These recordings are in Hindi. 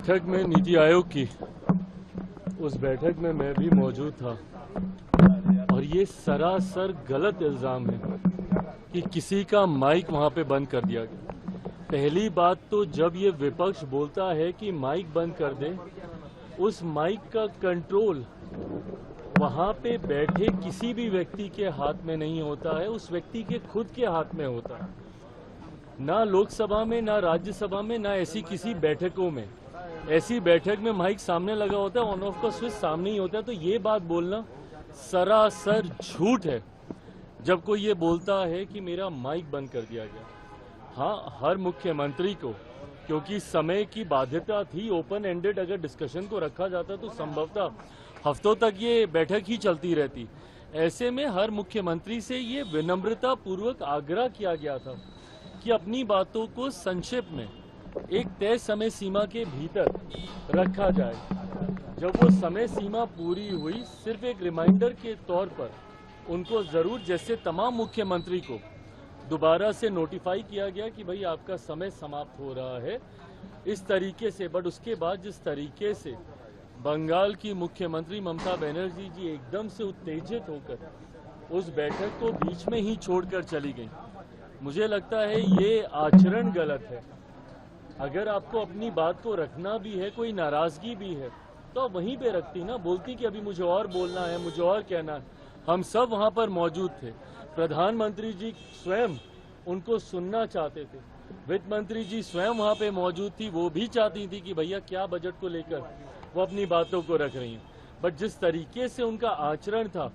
बैठक में नीति आयोग की, उस बैठक में मैं भी मौजूद था और ये सरासर गलत इल्जाम है कि किसी का माइक वहां पे बंद कर दिया गया। पहली बात तो जब ये विपक्ष बोलता है कि माइक बंद कर दे, उस माइक का कंट्रोल वहां पे बैठे किसी भी व्यक्ति के हाथ में नहीं होता है, उस व्यक्ति के खुद के हाथ में होता है। ना लोकसभा में, ना राज्यसभा में, ना ऐसी किसी बैठकों में। ऐसी बैठक में माइक सामने लगा होता है, ऑन ऑफ का स्विच सामने ही होता है। तो ये बात बोलना सरासर झूठ है जब कोई ये बोलता है कि मेरा माइक बंद कर दिया गया। हाँ, हर मुख्यमंत्री को, क्योंकि समय की बाध्यता थी, ओपन एंडेड अगर डिस्कशन को रखा जाता तो संभवतः हफ्तों तक ये बैठक ही चलती रहती। ऐसे में हर मुख्यमंत्री से ये विनम्रता पूर्वक आग्रह किया गया था कि अपनी बातों को संक्षेप में एक तय समय सीमा के भीतर रखा जाए। जब वो समय सीमा पूरी हुई, सिर्फ एक रिमाइंडर के तौर पर उनको जरूर, जैसे तमाम मुख्यमंत्री को दोबारा से नोटिफाई किया गया कि भाई आपका समय समाप्त हो रहा है, इस तरीके से। बट उसके बाद जिस तरीके से बंगाल की मुख्यमंत्री ममता बनर्जी जी एकदम से उत्तेजित होकर उस बैठक को बीच में ही छोड़कर चली गई, मुझे लगता है ये आचरण गलत है। अगर आपको अपनी बात को रखना भी है, कोई नाराजगी भी है, तो आप वहीं पे रखती ना, बोलती कि अभी मुझे और बोलना है, मुझे और कहना है। हम सब वहां पर मौजूद थे। प्रधानमंत्री जी स्वयं उनको सुनना चाहते थे, वित्त मंत्री जी स्वयं वहां पे मौजूद थी, वो भी चाहती थी कि भैया क्या बजट को लेकर वो अपनी बातों को रख रही हैं। बट जिस तरीके से उनका आचरण था,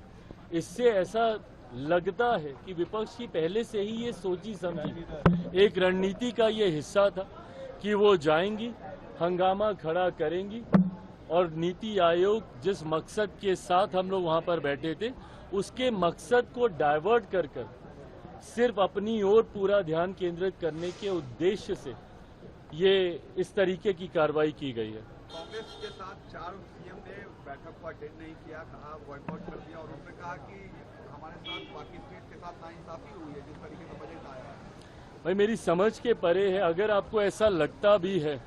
इससे ऐसा लगता है कि विपक्ष की पहले से ही ये सोची समझी एक रणनीति का ये हिस्सा था कि वो जाएंगी, हंगामा खड़ा करेंगी और नीति आयोग जिस मकसद के साथ हम लोग वहां पर बैठे थे, उसके मकसद को डाइवर्ट कर सिर्फ अपनी ओर पूरा ध्यान केंद्रित करने के उद्देश्य से ये इस तरीके की कार्रवाई की गई है। कांग्रेस के साथ 4 सीएम ने बैठक को अटेंड नहीं किया, कहा बॉयकॉट कर दिया और उन्होंने कहा कि हमारे साथ बाकी स्टेट के साथ नाइंसाफी हुई है जिस तरीके से बजट आया है। भाई मेरी समझ के परे है। अगर आपको ऐसा लगता भी है,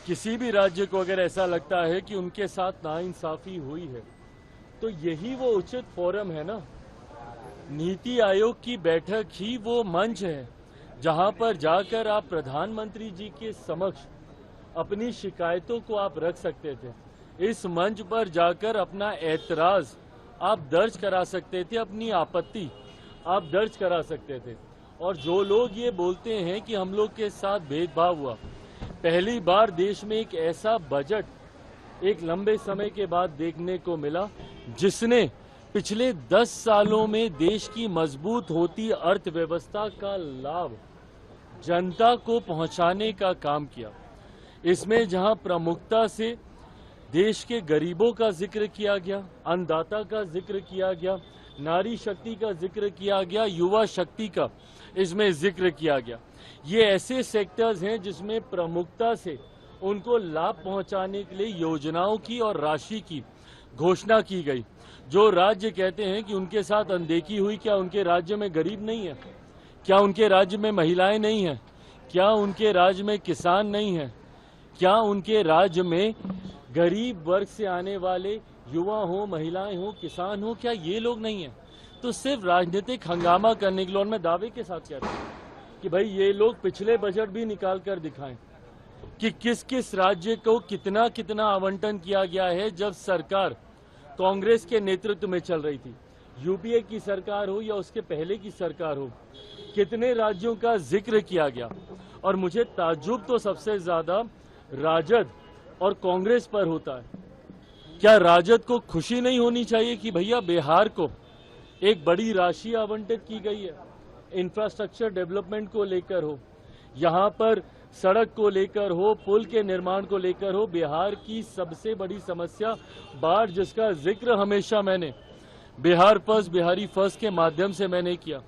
किसी भी राज्य को अगर ऐसा लगता है कि उनके साथ नाइंसाफी हुई है, तो यही वो उचित फोरम है ना। नीति आयोग की बैठक ही वो मंच है जहां पर जाकर आप प्रधानमंत्री जी के समक्ष अपनी शिकायतों को आप रख सकते थे। इस मंच पर जाकर अपना ऐतराज आप दर्ज करा सकते थे, अपनी आपत्ति आप दर्ज करा सकते थे। और जो लोग ये बोलते हैं कि हम लोग के साथ भेदभाव हुआ, पहली बार देश में एक ऐसा बजट एक लंबे समय के बाद देखने को मिला जिसने पिछले 10 सालों में देश की मजबूत होती अर्थव्यवस्था का लाभ जनता को पहुंचाने का काम किया। इसमें जहां प्रमुखता से देश के गरीबों का जिक्र किया गया, अन्नदाता का जिक्र किया गया, नारी शक्ति का जिक्र किया गया, युवा शक्ति का इसमें जिक्र किया गया। ये ऐसे सेक्टर्स हैं जिसमें प्रमुखता से उनको लाभ पहुंचाने के लिए योजनाओं की और राशि की घोषणा की गई। जो राज्य कहते हैं कि उनके साथ अनदेखी हुई, क्या उनके राज्य में गरीब नहीं है? क्या उनके राज्य में महिलाएं नहीं हैं? क्या उनके राज्य में किसान नहीं हैं? क्या उनके राज्य में गरीब वर्ग से आने वाले युवा हो, महिलाएं हो, किसान हो, क्या ये लोग नहीं हैं? तो सिर्फ राजनीतिक हंगामा करने के लिए, और मैं दावे के साथ कहता हूं कि भाई ये लोग पिछले बजट भी निकाल कर दिखाएं कि किस किस राज्य को कितना कितना आवंटन किया गया है जब सरकार कांग्रेस के नेतृत्व में चल रही थी। यूपीए की सरकार हो या उसके पहले की सरकार हो, कितने राज्यों का जिक्र किया गया। और मुझे ताज्जुब तो सबसे ज्यादा राजद और कांग्रेस पर होता है। क्या राजद को खुशी नहीं होनी चाहिए कि भैया बिहार को एक बड़ी राशि आवंटित की गई है, इंफ्रास्ट्रक्चर डेवलपमेंट को लेकर हो, यहाँ पर सड़क को लेकर हो, पुल के निर्माण को लेकर हो। बिहार की सबसे बड़ी समस्या बाढ़, जिसका जिक्र हमेशा मैंने बिहार फर्स्ट, बिहारी फर्स्ट के माध्यम से मैंने किया।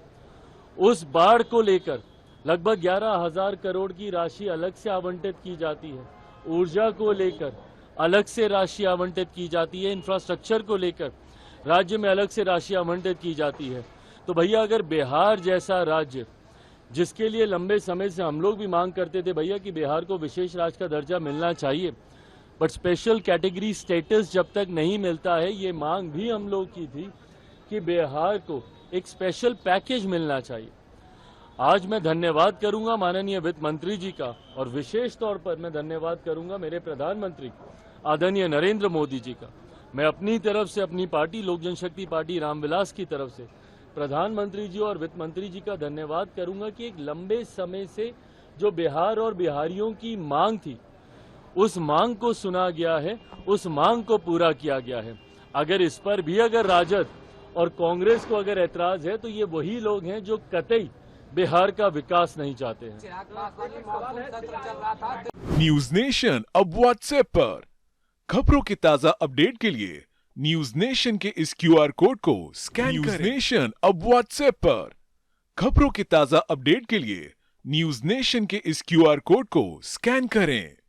उस बाढ़ को लेकर लगभग 11,000 करोड़ की राशि अलग से आवंटित की जाती है। ऊर्जा को लेकर अलग से राशि आवंटित की जाती है। इंफ्रास्ट्रक्चर को लेकर राज्य में अलग से राशि आवंटित की जाती है। तो भैया अगर बिहार जैसा राज्य, जिसके लिए लंबे समय से हम लोग भी मांग करते थे भैया कि बिहार को विशेष राज्य का दर्जा मिलना चाहिए, बट स्पेशल कैटेगरी स्टेटस जब तक नहीं मिलता है, ये मांग भी हम लोग की थी कि बिहार को एक स्पेशल पैकेज मिलना चाहिए। आज मैं धन्यवाद करूंगा माननीय वित्त मंत्री जी का, और विशेष तौर पर मैं धन्यवाद करूंगा मेरे प्रधानमंत्री आदरणीय नरेंद्र मोदी जी का। मैं अपनी तरफ से, अपनी पार्टी लोक जनशक्ति पार्टी रामविलास की तरफ से प्रधानमंत्री जी और वित्त मंत्री जी का धन्यवाद करूंगा कि एक लंबे समय से जो बिहार और बिहारियों की मांग थी, उस मांग को सुना गया है, उस मांग को पूरा किया गया है। अगर इस पर भी अगर राजद और कांग्रेस को अगर ऐतराज है, तो ये वही लोग हैं जो कतई बिहार का विकास नहीं चाहते हैं। न्यूज नेशन अब व्हाट्सएप पर खबरों के ताजा अपडेट के लिए न्यूज नेशन के इस QR कोड को स्कैन करें। न्यूज नेशन अब व्हाट्सएप पर खबरों के ताजा अपडेट के लिए न्यूज नेशन के इस QR कोड को स्कैन करें।